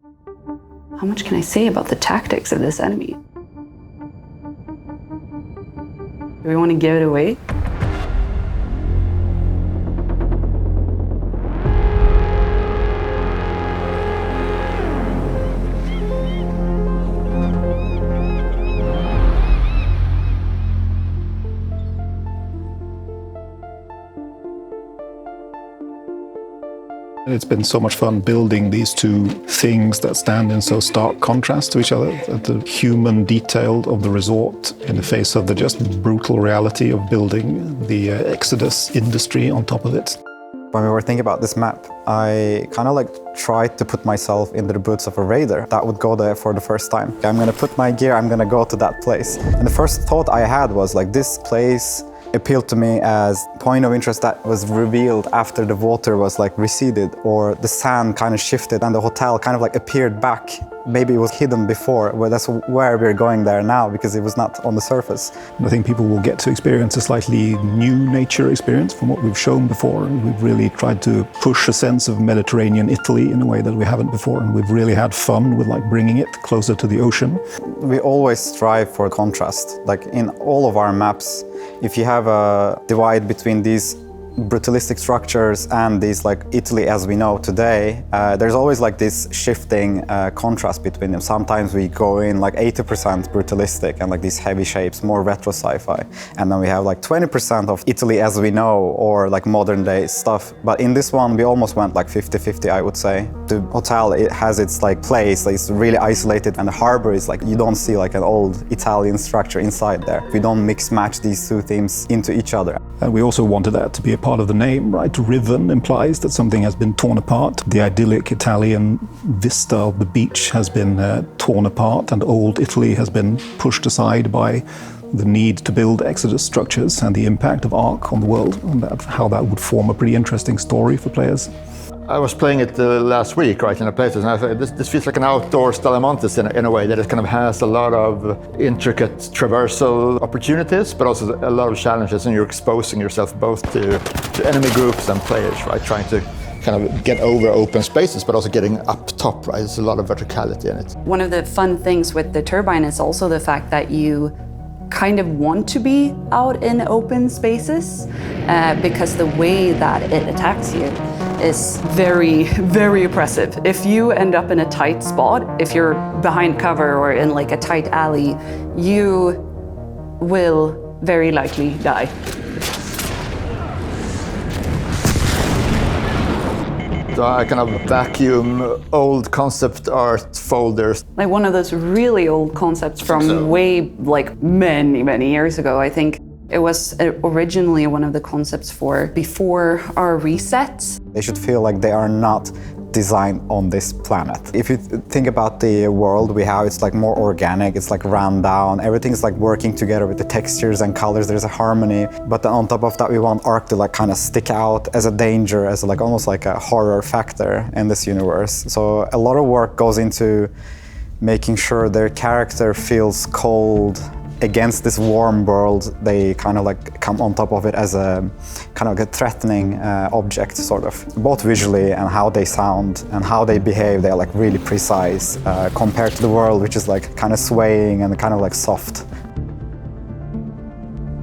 How much can I say about the tactics of this enemy? Do we want to give it away? It's been so much fun building these two things that stand in so stark contrast to each other. The human detail of the resort in the face of the just brutal reality of building the Exodus industry on top of it. When we were thinking about this map, I kind of tried to put myself into the boots of a raider that would go there for the first time. I'm gonna put my gear, I'm gonna go to that place. And the first thought I had was this place appealed to me as point of interest that was revealed after the water was receded, or the sand kind of shifted and the hotel kind of appeared back. Maybe it was hidden before, well, that's where we're going there now, because it was not on the surface. I think people will get to experience a slightly new nature experience from what we've shown before. We've really tried to push a sense of Mediterranean Italy in a way that we haven't before, and we've really had fun with bringing it closer to the ocean. We always strive for contrast. In all of our maps, if you have a divide between these brutalistic structures and these Italy as we know today, there's always this shifting contrast between them. Sometimes we go in 80% brutalistic and these heavy shapes, more retro sci-fi, and then we have 20% of Italy as we know, or modern day stuff. But in this one we almost went 50-50, I would say. The hotel, it has its place, it's really isolated, and the harbor is you don't see an old Italian structure inside there. We don't mix match these two themes into each other. And we also wanted that to be a part of the name, right? Riven implies that something has been torn apart. The idyllic Italian vista of the beach has been torn apart, and old Italy has been pushed aside by the need to build Exodus structures and the impact of Ark on the world, and how that would form a pretty interesting story for players. I was playing it last week, right, in a playtest, and I thought this feels like an outdoor Stellamontes in a way, that it kind of has a lot of intricate traversal opportunities, but also a lot of challenges, and you're exposing yourself both to enemy groups and players, right, trying to kind of get over open spaces, but also getting up top, right? There's a lot of verticality in it. One of the fun things with the turbine is also the fact that you kind of want to be out in open spaces because the way that it attacks you is very, very oppressive. If you end up in a tight spot, if you're behind cover or in a tight alley, you will very likely die. So I kind of vacuum old concept art folders. One of those really old concepts from way, many, many years ago, I think. It was originally one of the concepts for before our reset. They should feel like they are not designed on this planet. If you think about the world we have, it's more organic, it's run down, everything's working together with the textures and colors, there's a harmony. But then on top of that, we want Ark to kind of stick out as a danger, as almost a horror factor in this universe. So a lot of work goes into making sure their character feels cold against this warm world. They kind of come on top of it as a kind of a threatening object, sort of. Both visually and how they sound and how they behave, they're really precise compared to the world, which is kind of swaying and kind of soft.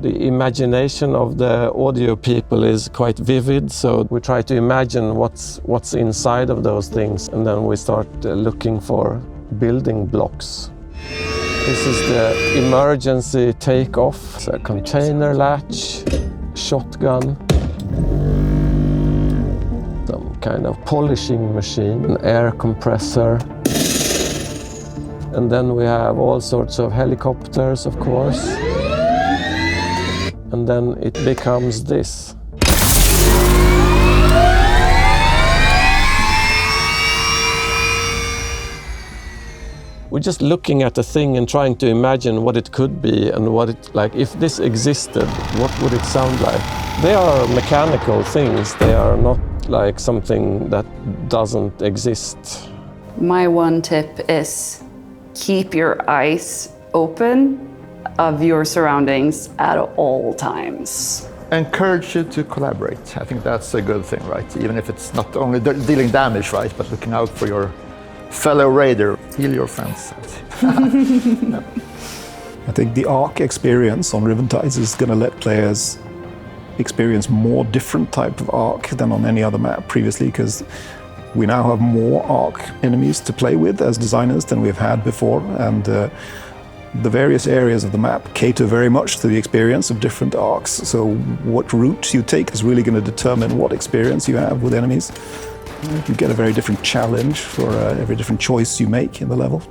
The imagination of the audio people is quite vivid, so we try to imagine what's inside of those things, and then we start looking for building blocks. This is the emergency takeoff. It's a container latch, shotgun, some kind of polishing machine, an air compressor. And then we have all sorts of helicopters, of course. And then it becomes this. We're just looking at the thing and trying to imagine what it could be and what it, if this existed, what would it sound like? They are mechanical things. They are not something that doesn't exist. My one tip is keep your eyes open of your surroundings at all times. Encourage you to collaborate. I think that's a good thing, right? Even if it's not only dealing damage, right, but looking out for your fellow raider, heal your friends. I think the Ark experience on Riven Tides is going to let players experience more different type of Ark than on any other map previously, because we now have more Ark enemies to play with as designers than we've had before, and the various areas of the map cater very much to the experience of different Arks. So what route you take is really going to determine what experience you have with enemies. You get a very different challenge for every different choice you make in the level.